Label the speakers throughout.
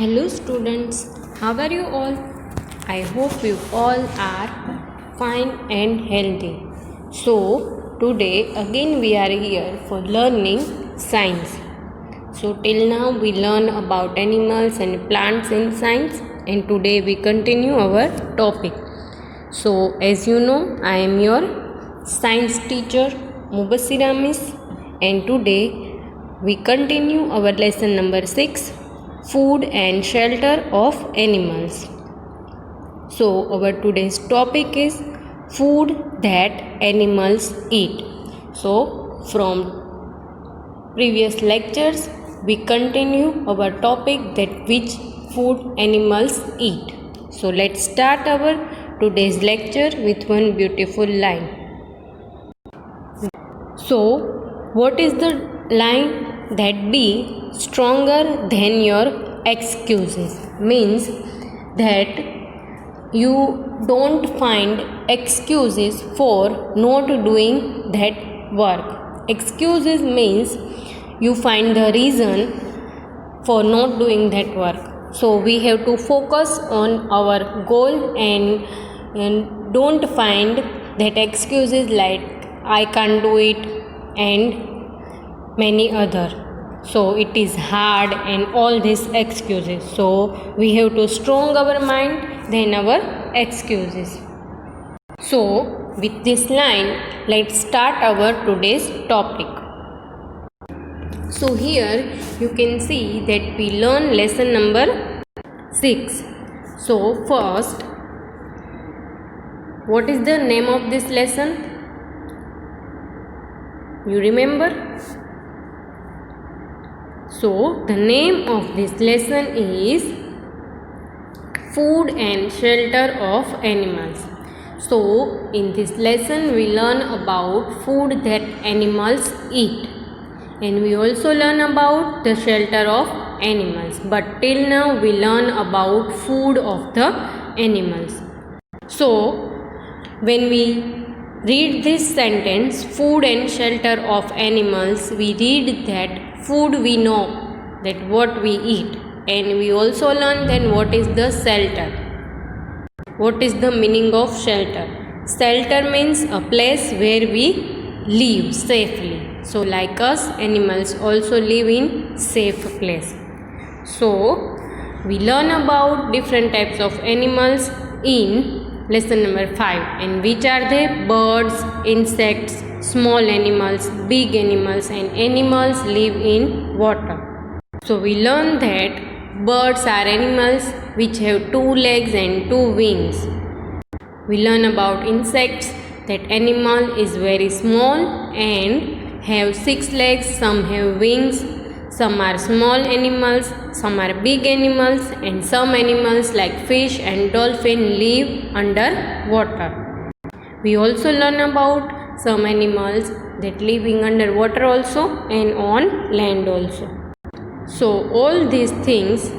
Speaker 1: Hello students, how are you all? I hope you all are fine and healthy. So today again we are here for learning science. So till now we learn about animals and plants in science, and today we continue our topic. So as you know, I am your science teacher Mubassira Miss, and today we continue our lesson number 6, food and shelter of animals. So our today's topic is food that animals eat. So from previous lectures we continue our topic that which food animals eat. So let's start our today's lecture with one beautiful line. So what is the line? That be stronger than your excuses, means that you don't find excuses for not doing that work. Excuses means you find the reason for not doing that work. So we have to focus on our goal and don't find that excuses like I can't do it and many other. So it is hard and all these excuses. So we have to strong our mind than our excuses. So with this line, let's start our today's topic. So here you can see that we learn lesson number 6. So first, what is the name of this lesson? You remember? So the name of this lesson is food and shelter of animals. So in this lesson we learn about food that animals eat, and we also learn about the shelter of animals. But till now we learn about food of the animals. So when we read this sentence, food and shelter of animals, we read that food we know that what we eat, and we also learn then what is the shelter. What is the meaning of shelter? Shelter means a place where we live safely. So like us, animals also live in safe place. So we learn about different types of animals in lesson number 5, and which are they? Birds, insects, small animals, big animals, and animals live in water. So we learn that birds are animals which have 2 legs and 2 wings. We learn about insects, that animal is very small and have 6 legs, some have wings, some are small animals, some are big animals, and some animals like fish and dolphin live under water. We also learn about some animals that living under water also and on land also. So all these things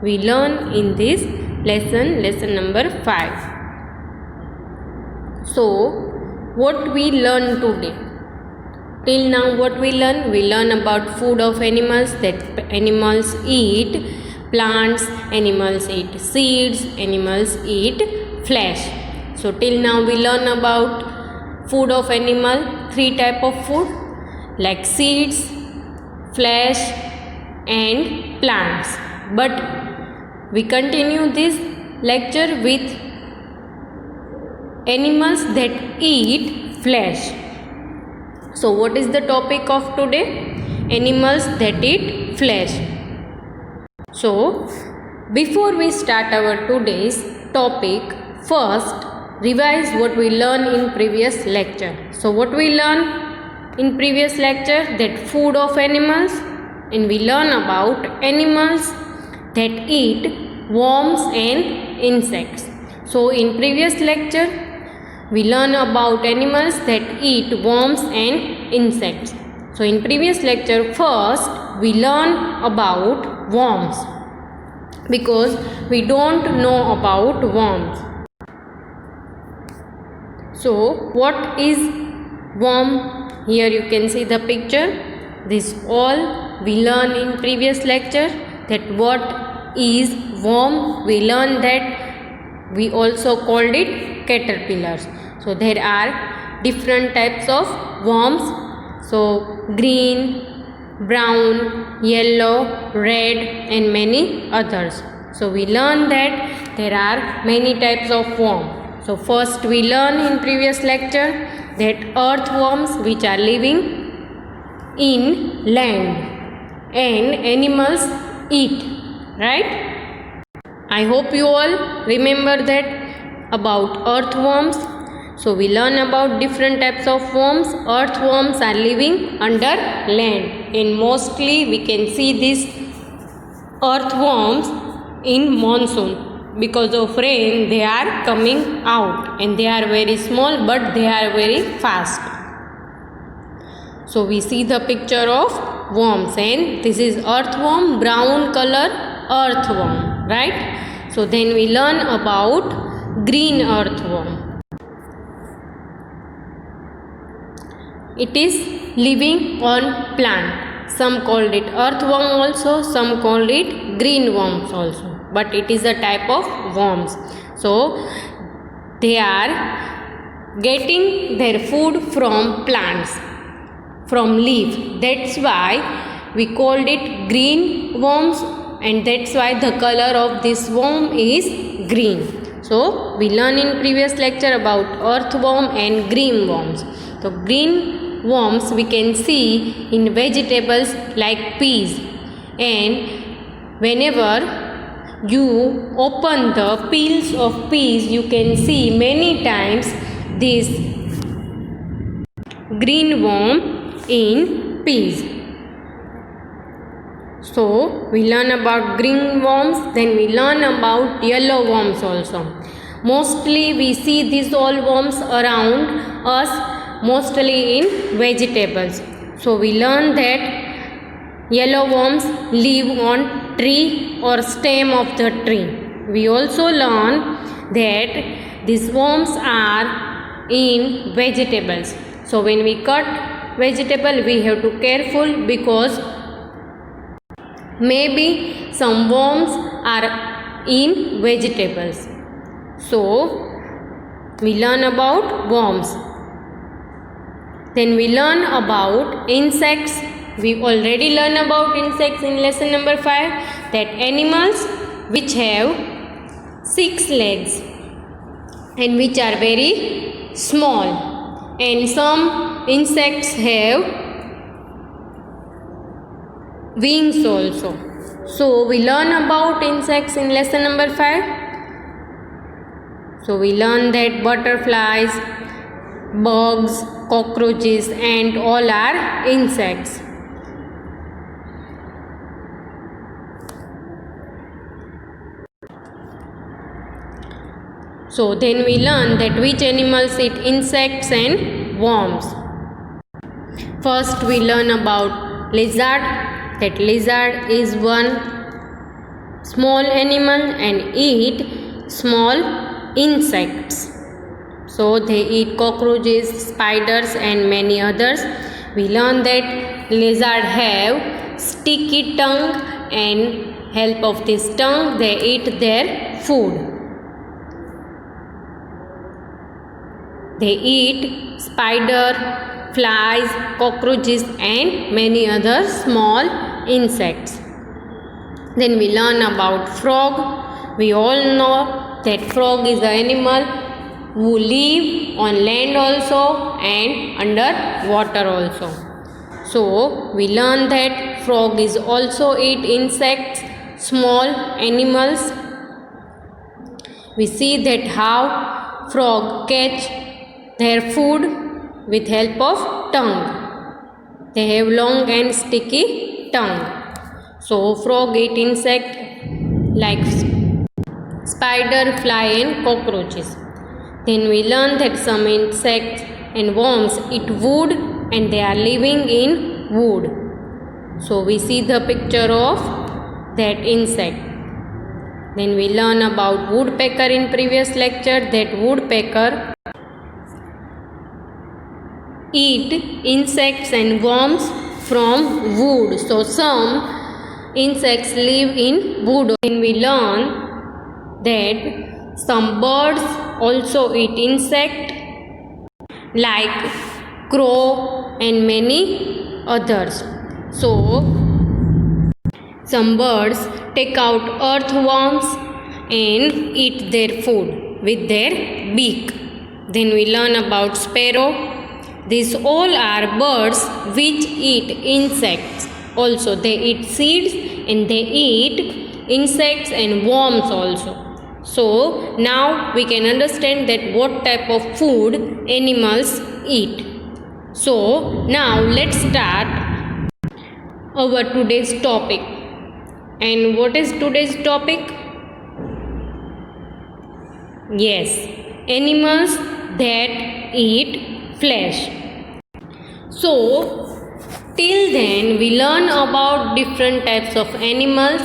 Speaker 1: we learn in this lesson number 5. So what we learn today? Till now what we learn? We learn about food of animals, that animals eat plants, animals eat seeds, animals eat flesh. So till now we learn about food of animal, 3 type of food like seeds, flesh and plants. But we continue this lecture with animals that eat flesh. So what is the topic of today? Animals that eat flesh. So before we start our today's topic, first revise what we learned in previous lecture. So what we learned in previous lecture? That food of animals, and we learn about animals that eat worms and insects. So in previous lecture we learn about animals that eat worms and insects. So in previous lecture, first we learn about worms, because we don't know about worms. So what is worm? Here you can see the picture. This all we learn in previous lecture. that what is worm, we learned that we also called it caterpillars. So there are different types of worms. So green, brown, yellow, red and many others. So we learned that there are many types of worm. So first we learned in previous lecture that earthworms which are living in land and animals eat, right? I hope you all remember that about earthworms. So we learn about different types of worms. Earthworms are living under land and mostly we can see these earthworms in monsoon. Because of rain they are coming out and they are very small but they are very fast. So we see the picture of worms and this is earthworm, brown color earthworm, right? So then we learn about green earthworm. It is living on plant. Some called it earthworm also, some called it green worms also, but it is a type of worms. So they are getting their food from plants, from leaf. That's why we called it green worms and that's why the color of this worm is green. So we learned in previous lecture about earthworm and green worms. So green worms we can see in vegetables like peas, and whenever you open the peels of peas you can see many times this green worm in peas. So we learn about green worms, then we learn about yellow worms also. Mostly we see these all worms around us, mostly in vegetables. So we learn that yellow worms live on tree or stem of the tree. We also learn that these worms are in vegetables. So when we cut vegetable we have to careful because maybe some worms are in vegetables. So we learn about worms. Then we learn about insects. We already learned about insects in lesson number 5, that animals which have 6 legs and which are very small, and some insects have wings also. So we learn about insects in lesson number 5. So we learn that butterflies, bugs, cockroaches and all are insects. So then we learn that which animals eat insects and worms. First we learn about lizard, that lizard is one small animal and eat small insects. So they eat cockroaches, spiders and many others. We learn that lizard have sticky tongue and help of this tongue they eat their food. They eat spider, flies, cockroaches and many other small insects. Then we learn about frog. We all know that frog is an animal who live on land also and under water also. So we learn that frog is also eat insects, small animals. We see that how frog catch their food with help of tongue. They have long and sticky tongue. So frog eat insect like spider, fly and cockroaches. Then we learn that some insects and worms eat wood and they are living in wood. So we see the picture of that insect. Then we learn about woodpecker in previous lecture, that woodpecker eat insects and worms from wood. So some insects live in wood. And we learn that some birds also eat insect like crow and many others. So some birds take out earthworms and eat their food with their beak. Then we learn about sparrow. These all are birds which eat insects. Also they eat seeds and they eat insects and worms also. So now we can understand that what type of food animals eat. So now let's start our today's topic. And what is today's topic? Yes, animals that eat flesh. So till then we learn about different types of animals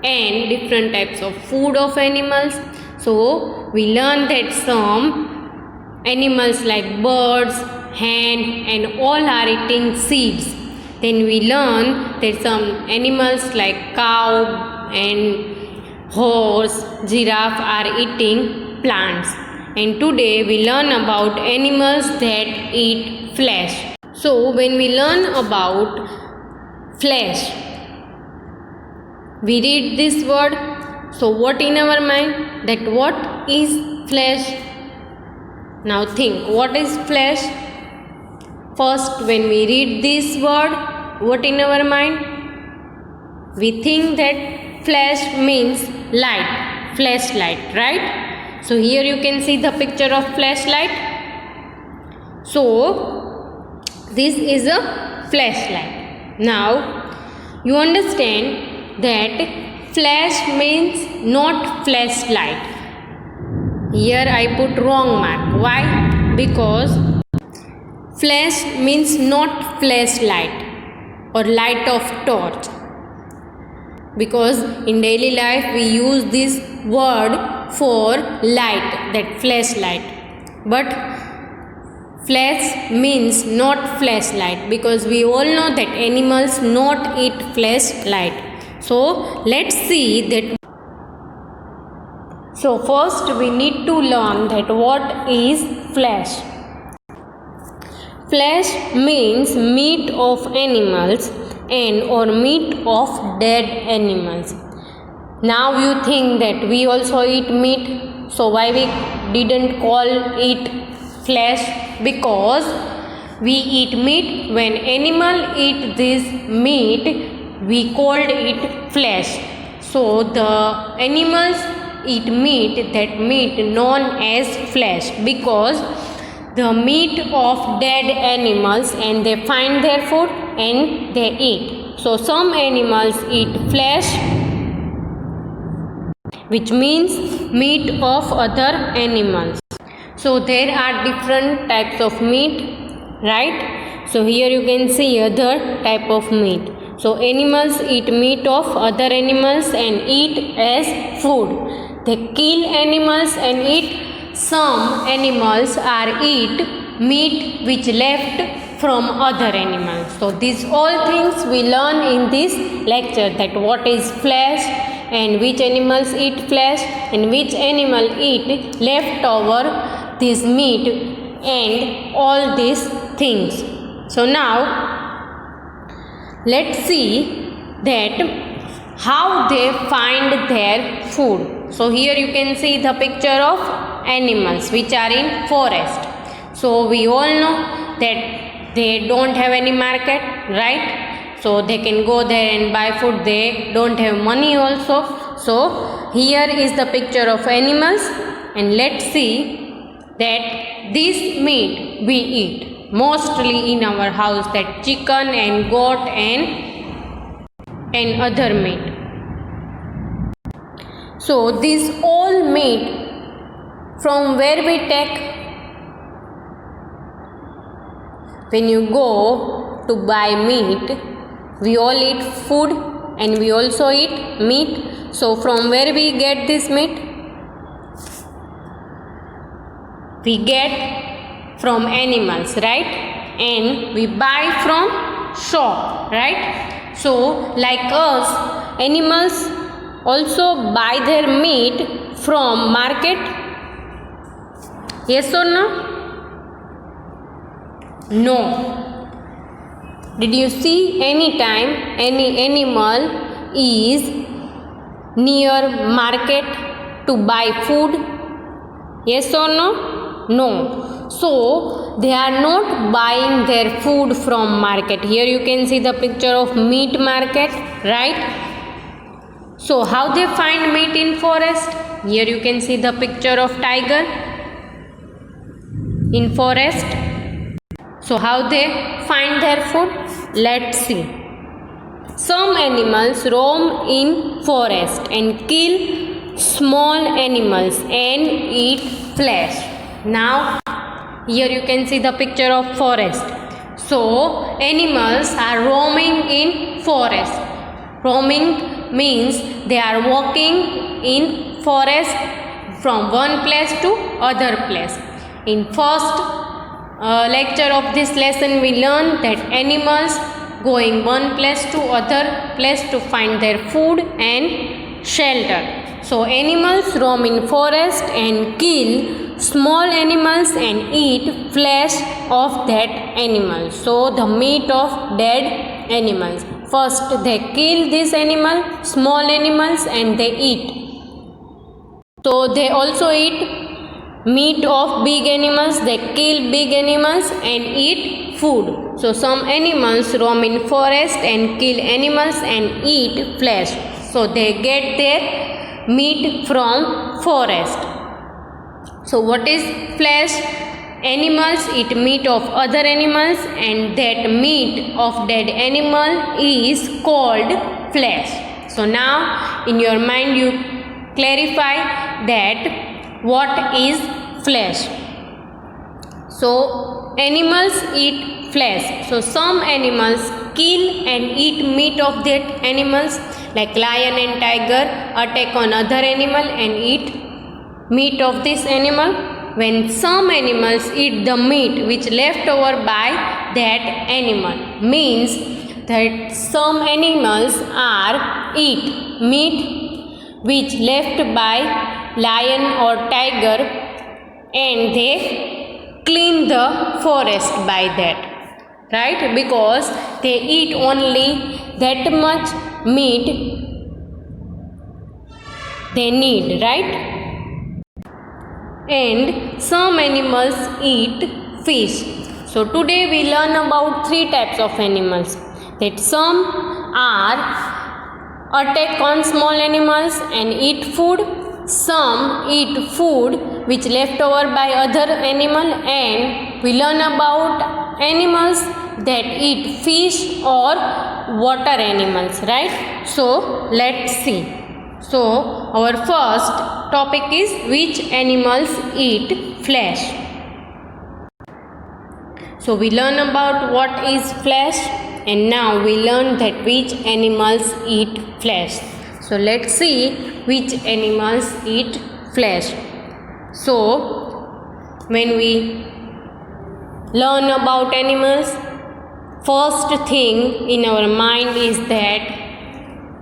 Speaker 1: and different types of food of animals. So we learn that some animals like birds, hen and all are eating seeds. Then we learn that some animals like cow and horse, giraffe are eating plants. And today we learn about animals that eat flesh. So when we learn about flesh, we read this word. So what in our mind? That what is flesh? Now think, what is flesh? First, when we read this word, what in our mind? We think that flesh means light, flashlight, right? So here you can see the picture of flashlight. So this is a flashlight. Now you understand that flash means not flashlight. Here I put wrong mark. Why? Because flash means not flashlight or light of torch. Because in daily life we use this word for light, that flashlight. But flash means not flashlight, because we all know that animals not eat flashlight. So let's see that. So first we need to learn that what is flesh. Flesh means meat of animals and or meat of dead animals. Now you think that we also eat meat, so why we didn't call it flesh? Because we eat meat. When animal eat this meat, we called it flesh. So the animals eat meat, that meat known as flesh, because the meat of dead animals and they find their food and they eat. So some animals eat flesh, which means meat of other animals. So there are different types of meat, right? So here you can see other type of meat. So animals eat meat of other animals and eat as food. They kill animals and eat. Some animals are eat meat which left from other animals. So these all things we learn in this lecture, that what is flesh and which animals eat flesh and which animal eat leftover this meat and all these things. So now let's see that how they find their food. So here you can see the picture of animals which are in forest. So we all know that they don't have any market, right? So they can go there and buy food. They don't have money also. So here is the picture of animals, and let's see that this meat we eat mostly in our house, that chicken and goat and other meat. So this all meat from where we take? When you go to buy meat, we all eat food and we also eat meat. So from where we get this meat? We get from animals, right? And we buy from shop, right? So like us, animals also buy their meat from market? Yes or no? No. Did you see any time any animal is near market to buy food? Yes or no? No. So they are not buying their food from market. Here you can see the picture of meat market, right? So how they find meat in forest? Here you can see the picture of tiger in forest. So how they find their food? Let's see. Some animals roam in forest and kill small animals and eat flesh. Now here you can see the picture of forest. So animals are roaming in forest. Roaming means they are walking in forest from one place to other place. In first lecture of this lesson we learned that animals going one place to other place to find their food and shelter. So animals roam in forest and kill small animals and eat flesh of that animal. So the meat of dead animals. First they kill this animal, small animals, and they eat. So they also eat meat of big animals. They kill big animals and eat food. So some animals roam in forest and kill animals and eat flesh. So they get their meat from forest. So what is flesh? Animals eat meat of other animals and that meat of dead animal is called flesh. So now in your mind you clarify that what is flesh. So animals eat flesh. So some animals kill and eat meat of that animals, like lion and tiger attack on other animal and eat meat of this animal. When some animals eat the meat which left over by that animal, means that some animals are eat meat which left by lion or tiger and they clean the forest by that, right? Because they eat only that much meat they need, right? And some animals eat fish. So today we learn about three types of animals. That some are attack on small animals and eat food. Some eat food which left over by other animal, and we learn about animals that eat fish or water animals, right? So let's see. So our first topic is which animals eat flesh. So we learn about what is flesh, and now we learn that which animals eat flesh. So let's see which animals eat flesh. So when we learn about animals, first thing in our mind is that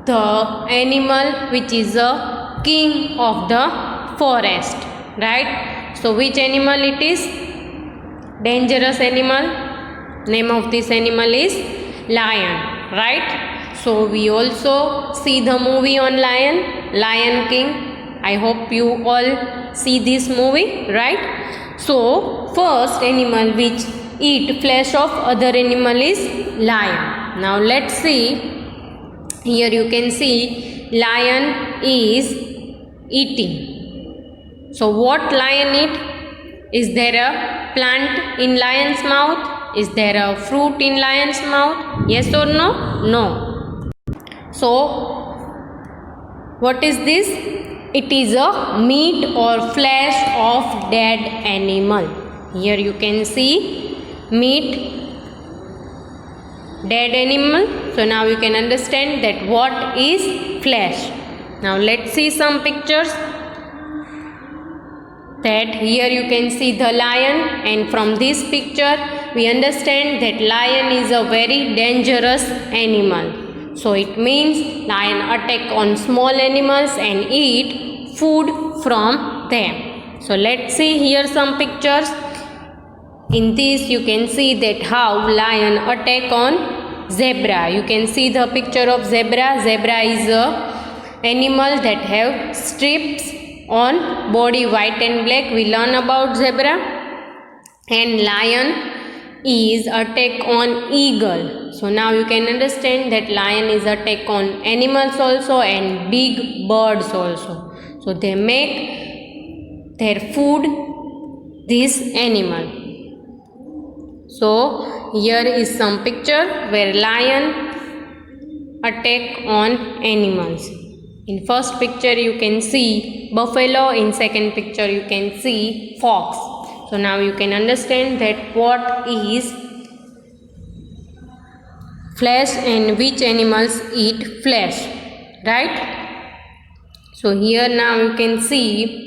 Speaker 1: the animal which is a king of the forest, right? So which animal it is? Dangerous animal. Name of this animal is lion, right? So we also see the movie on Lion King. I hope you all see this movie, right? So first animal which eat flesh of other animal is lion. Now let's see. Here you can see lion is eating. So what lion eat? Is there a plant in lion's mouth? Is there a fruit in lion's mouth? Yes or no? No. So what is this? It is a meat or flesh of dead animal. Here you can see meat, dead animal. So now you can understand that what is flesh. Now let's see some pictures. That here you can see the lion, and from this picture we understand that lion is a very dangerous animal. So it means lion attack on small animals and eat food from them. So let's see here some pictures. In this you can see that how lion attack on zebra. You can see the picture of zebra. Zebra is a animal that have strips on body, white and black. We learn about zebra. And lion is attack on eagle. So now you can understand that lion is attack on animals also and big birds also. So they make their food this animal. So here is some picture where lion attack on animals. In first picture you can see buffalo, in second picture you can see fox. So now you can understand that what is flesh and which animals eat flesh, right? So here now you can see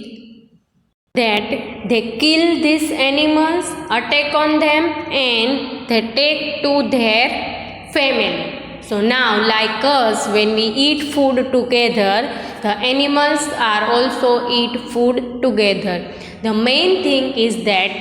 Speaker 1: that they kill these animals, attack on them and they take to their family. So now like us, when we eat food together, the animals are also eat food together. The main thing is that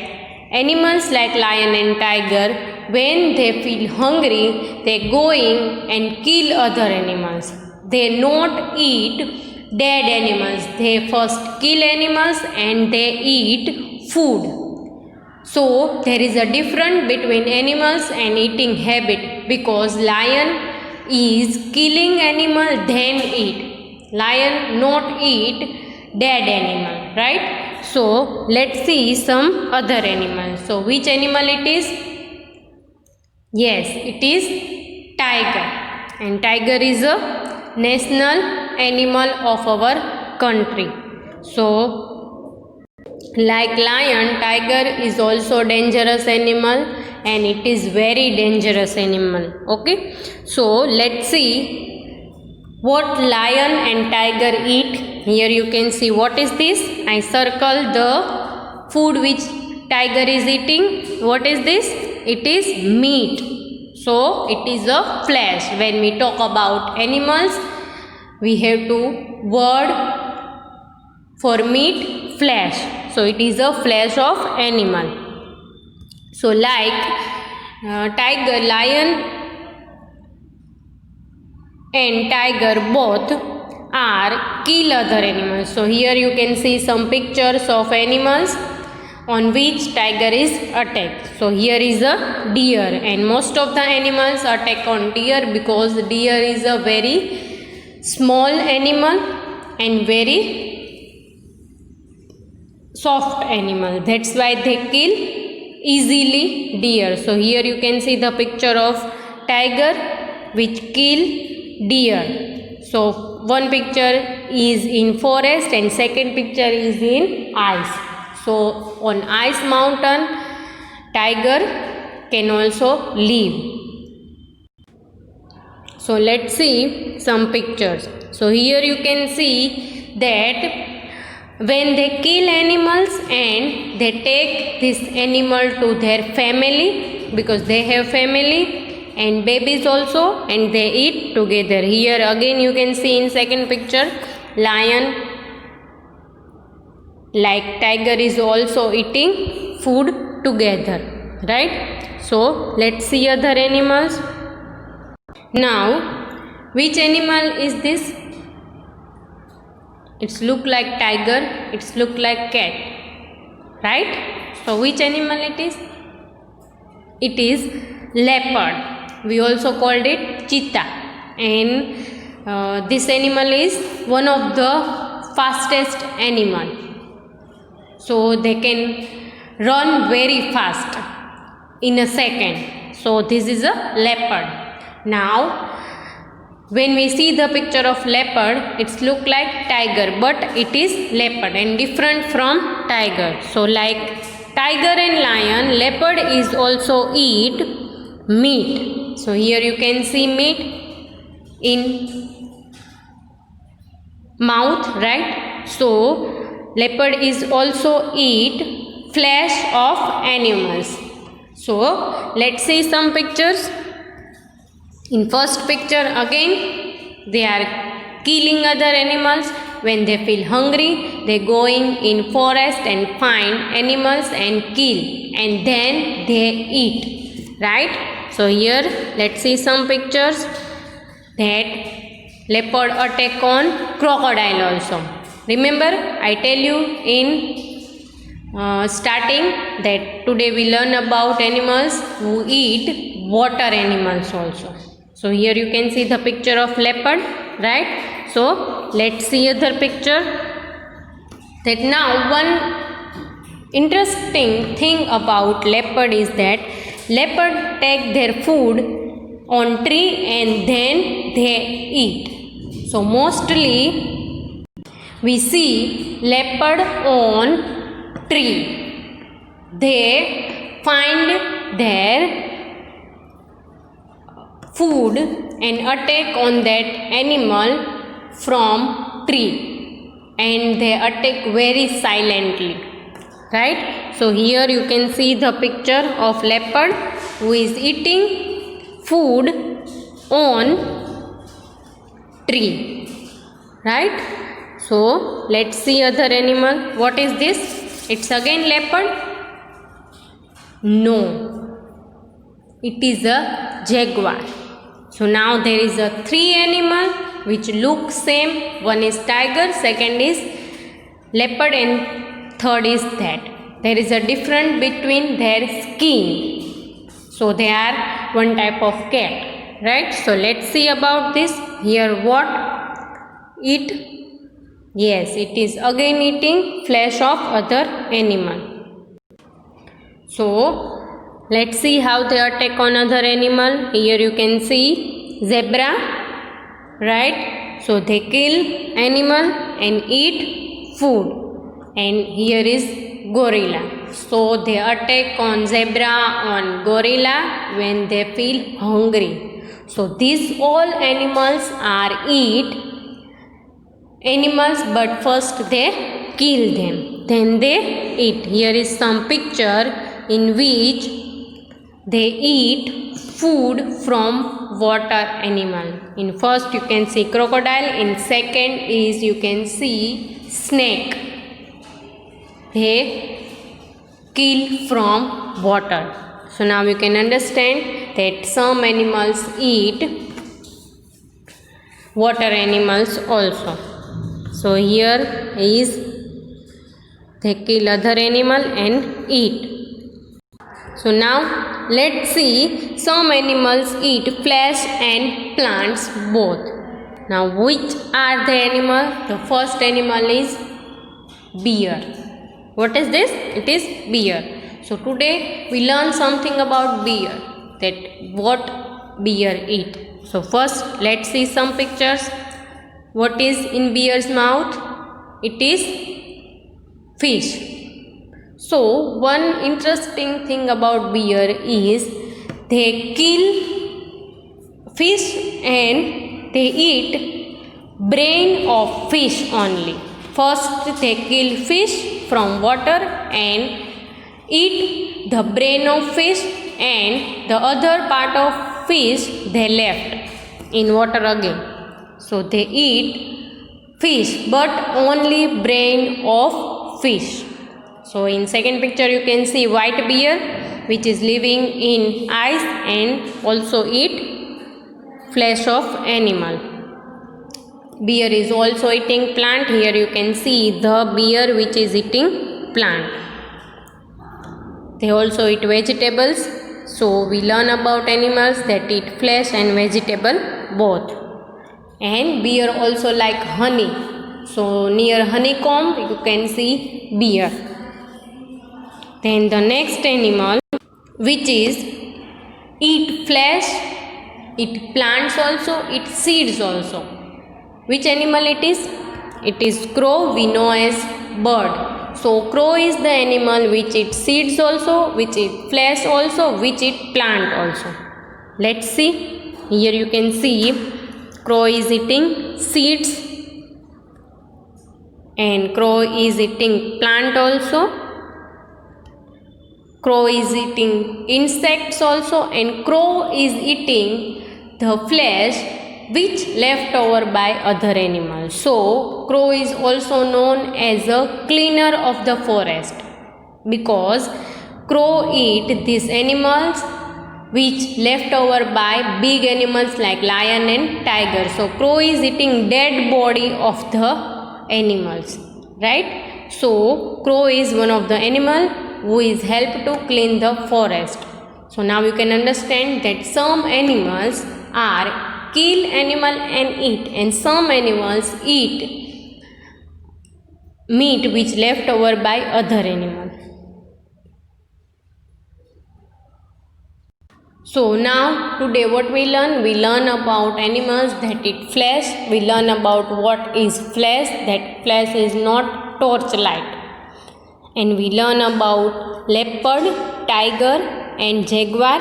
Speaker 1: animals like lion and tiger, when they feel hungry, they going and kill other animals. They not eat dead animals. They first kill animals and they eat food. So there is a difference between animals and eating habit, because lion is killing animal then eat. Lion not eat dead animal, right? So let's see some other animals. So which animal it is? Yes, it is tiger. And tiger is a national animal of our country. So like lion, tiger is also dangerous animal and it is very dangerous animal. Okay, so let's see what lion and tiger eat. Here you can see what is this. I circle the food which tiger is eating. What is this? It is meat. So it is a flesh. When we talk about animals, we have to word for meat flesh. So it is a flesh of animal. So like tiger, lion and tiger both are kill other animals. So here you can see some pictures of animals on which tiger is attacked. So here is a deer, and most of the animals attack on deer because deer is a very small animal and very soft animal. That's why they kill easily deer. So here you can see the picture of tiger which kill deer. So one picture is in forest and second picture is in ice. So on ice mountain, tiger can also live. So let's see some pictures. So here you can see that when they kill animals and they take this animal to their family, because they have family and babies also, and they eat together. Here again you can see in second picture, lion like tiger is also eating food together, right? So let's see other animals. Now which animal is this? It's look like tiger, it's look like cat, right? So which animal it is? It is leopard. We also called it cheetah, and this animal is one of the fastest animal. So they can run very fast in a second. So this is a leopard. Now when we see the picture of leopard, it's look like tiger, but it is leopard and different from tiger. So like tiger and lion, leopard is also eat meat. So here you can see meat in mouth, right? So leopard is also eat flesh of animals. So let's see some pictures. In first picture again they are killing other animals. When they feel hungry, they going in forest and find animals and kill, and then they eat, right? So here let's see some pictures that leopard attack on crocodile also. Remember I tell you in starting that today we learn about animals who eat water animals also. So here you can see the picture of leopard, right? So let's see other picture. That now one interesting thing about leopard is that leopard take their food on tree and then they eat. So mostly we see leopard on tree. They find their food and attack on that animal from tree, and they attack very silently, right? So here you can see the picture of leopard who is eating food on tree, right? So let's see other animal. What is this? It's again leopard? No, it is a jaguar. So now there is a three animal which look same. One is tiger, second is leopard, and third is that. There is a difference between their skin. So they are one type of cat, right? So let's see about this. Here what? Eat. Yes, it is again eating flesh of other animal. So let's see how they attack on other animal. Here you can see zebra, right? So they kill animal and eat food. And here is gorilla. So they attack on zebra, on gorilla when they feel hungry. So these all animals are eat animals, but first they kill them, then they eat. Here is some picture in which they eat food from water animal. In first you can see crocodile, in second is you can see snake. They kill from water. So now you can understand that some animals eat water animals also. So here is they kill other animal and eat. So now let's see some animals eat flesh and plants both. Now which are the animal? The first animal is bear. What is this? It is bear. So today we learn something about bear, that what bear eat. So first let's see some pictures. What is in bear's mouth? It is fish. So one interesting thing about bear is they kill fish and they eat brain of fish only. First they kill fish from water and eat the brain of fish, and the other part of fish they left in water again. So they eat fish but only brain of fish. So in second picture you can see white bear which is living in ice and also eat flesh of animal. Bear is also eating plant. Here you can see the bear which is eating plant. They also eat vegetables. So we learn about animals that eat flesh and vegetable both. And bear also like honey. So near honeycomb you can see bear. Then the next animal which is eat flesh, eat plants also, eat seeds also. Which animal it is? It is crow, we know as bird. So crow is the animal which eats seeds also, which eat flesh also, which eat plant also. Let's see. Here you can see crow is eating seeds and crow is eating plant also. Crow is eating insects also, and crow is eating the flesh which left over by other animals. So crow is also known as a cleaner of the forest because crow eat these animals which left over by big animals like lion and tiger. So crow is eating dead body of the animals, right? So crow is one of the animal who is help to clean the forest. So now you can understand that some animals are kill animal and eat, and some animals eat meat which left over by other animal. So now today what we learn about animals that eat flesh. We learn about what is flesh, that flesh is not torchlight. And we learn about leopard, tiger and jaguar,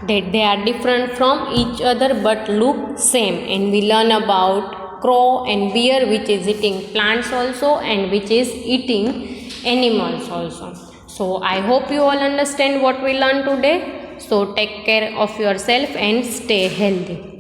Speaker 1: that they are different from each other but look same. And we learn about crow and bear, which is eating plants also and which is eating animals also. So I hope you all understand what we learned today. So take care of yourself and stay healthy.